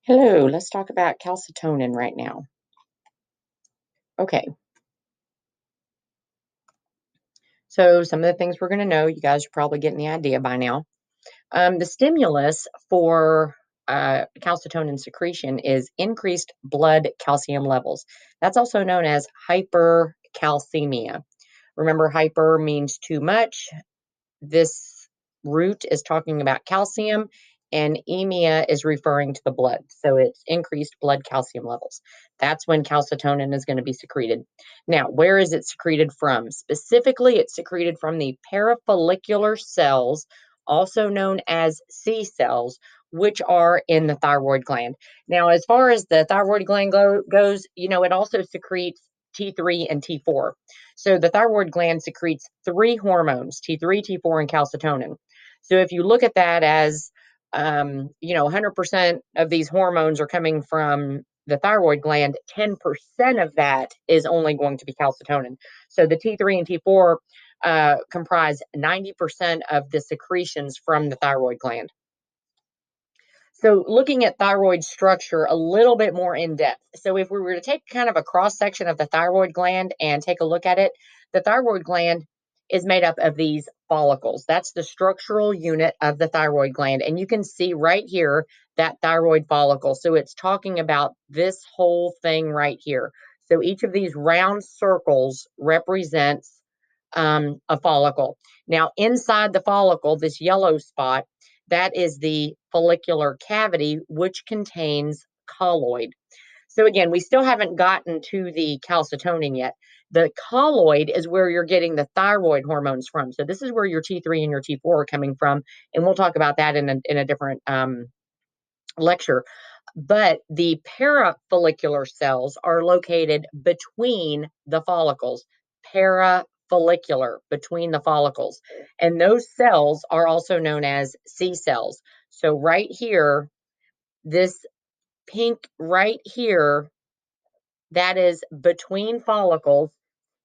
Hello, let's talk about calcitonin right now. Okay, so some of the things we're going to know, you guys are probably getting the idea by now. The stimulus for calcitonin secretion is increased blood calcium levels. That's also known as hypercalcemia. Remember, hyper means too much. This root is talking about calcium, and emia is referring to the blood. So it's increased blood calcium levels. That's when calcitonin is going to be secreted. Now, where is it secreted from? Specifically, it's secreted from the parafollicular cells, also known as C cells, which are in the thyroid gland. Now, as far as the thyroid gland goes, it also secretes T3 and T4. So the thyroid gland secretes three hormones, T3, T4, and calcitonin. So if you look at that as, 100% of these hormones are coming from the thyroid gland, 10% of that is only going to be calcitonin. So the T3 and T4 comprise 90% of the secretions from the thyroid gland. So looking at thyroid structure a little bit more in depth. So if we were to take kind of a cross section of the thyroid gland and take a look at it, the thyroid gland is made up of these follicles. That's the structural unit of the thyroid gland. And you can see right here that thyroid follicle. So it's talking about this whole thing right here. So each of these round circles represents a follicle. Now, inside the follicle, this yellow spot, that is the follicular cavity, which contains colloid. So again, we still haven't gotten to the calcitonin yet. The colloid is where you're getting the thyroid hormones from. So this is where your T3 and your T4 are coming from, and we'll talk about that in a different lecture. But the parafollicular cells are located between the follicles. Parafollicular, between the follicles. And those cells are also known as C cells. So right here, this pink right here, that is between follicles.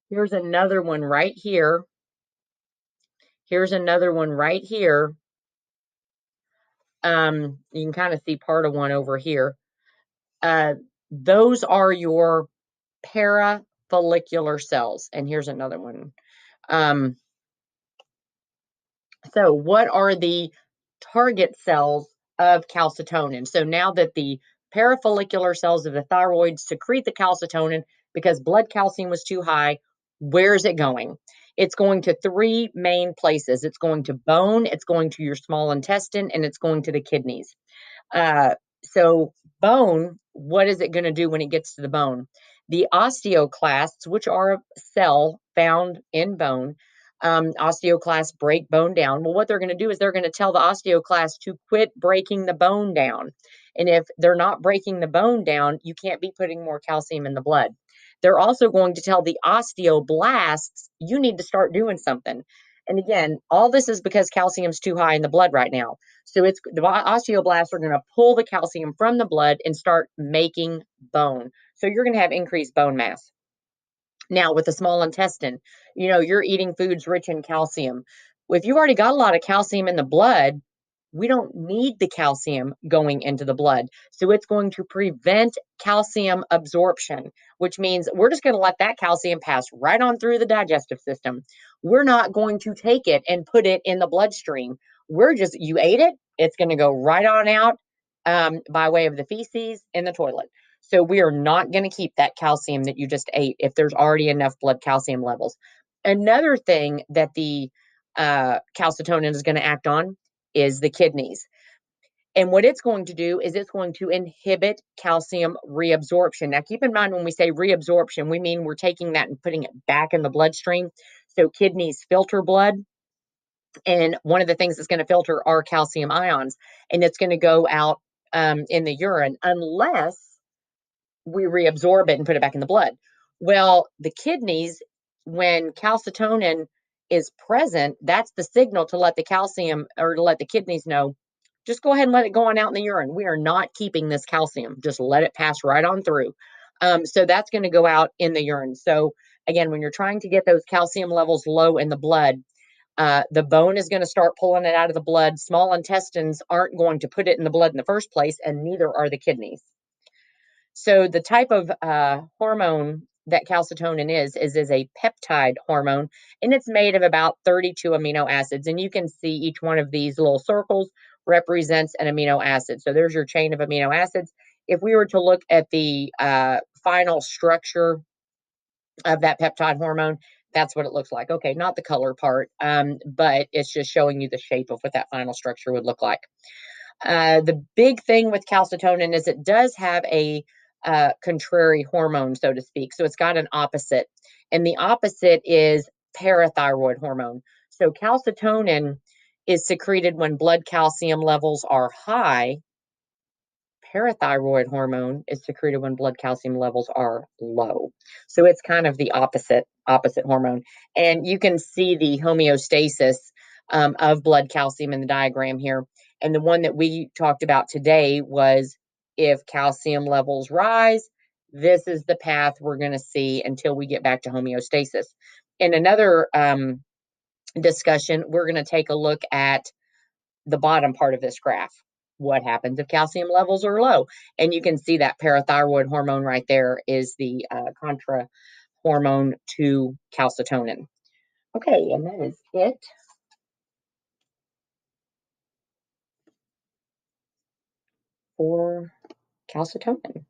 Here's another one right here. Here's another one right here. You can kind of see part of one over here. Those are your parafollicular cells. And here's another one. So what are the target cells of calcitonin? So now that the parafollicular cells of the thyroid secrete the calcitonin because blood calcium was too high, where is it going? It's going to three main places. It's going to bone, it's going to your small intestine, and it's going to the kidneys. So bone, what is it going to do when it gets to the bone? The osteoclasts, which are a cell found in bone, osteoclasts break bone down. Well, what they're going to do is they're going to tell the osteoclasts to quit breaking the bone down. And if they're not breaking the bone down, you can't be putting more calcium in the blood. They're also going to tell the osteoblasts, you need to start doing something. And again, all this is because calcium's too high in the blood right now. So it's the osteoblasts are going to pull the calcium from the blood and start making bone. So you're going to have increased bone mass. Now, with the small intestine, you're eating foods rich in calcium. If you've already got a lot of calcium in the blood, we don't need the calcium going into the blood. So it's going to prevent calcium absorption, which means we're just going to let that calcium pass right on through the digestive system. We're not going to take it and put it in the bloodstream. You ate it, it's going to go right on out by way of the feces in the toilet. So we are not going to keep that calcium that you just ate if there's already enough blood calcium levels. Another thing that the calcitonin is going to act on is the kidneys. And what it's going to do is it's going to inhibit calcium reabsorption. Now, keep in mind when we say reabsorption, we mean we're taking that and putting it back in the bloodstream. So kidneys filter blood. And one of the things that's going to filter are calcium ions. And it's going to go out in the urine unless we reabsorb it and put it back in the blood. Well, the kidneys, when calcitonin is present, that's the signal to let the calcium or to let the kidneys know, just go ahead and let it go on out in the urine. We are not keeping this calcium. Just let it pass right on through. So that's going to go out in the urine. So again, when you're trying to get those calcium levels low in the blood, The bone is going to start pulling it out of the blood. Small intestines aren't going to put it in the blood in the first place, and neither are the kidneys. So the type of hormone that calcitonin is a peptide hormone, and it's made of about 32 amino acids. And you can see each one of these little circles represents an amino acid. So there's your chain of amino acids. If we were to look at the final structure of that peptide hormone, that's what it looks like. Okay, not the color part, but it's just showing you the shape of what that final structure would look like. The big thing with calcitonin is it does have a contrary hormone, so to speak. So it's got an opposite, and the opposite is parathyroid hormone. So calcitonin is secreted when blood calcium levels are high. Parathyroid hormone is secreted when blood calcium levels are low. So it's kind of the opposite hormone. And you can see the homeostasis of blood calcium in the diagram here. And the one that we talked about today was if calcium levels rise, this is the path we're going to see until we get back to homeostasis. In another discussion, we're going to take a look at the bottom part of this graph. What happens if calcium levels are low? And you can see that parathyroid hormone right there is the contra hormone to calcitonin. Okay, and that is it for calcitonin.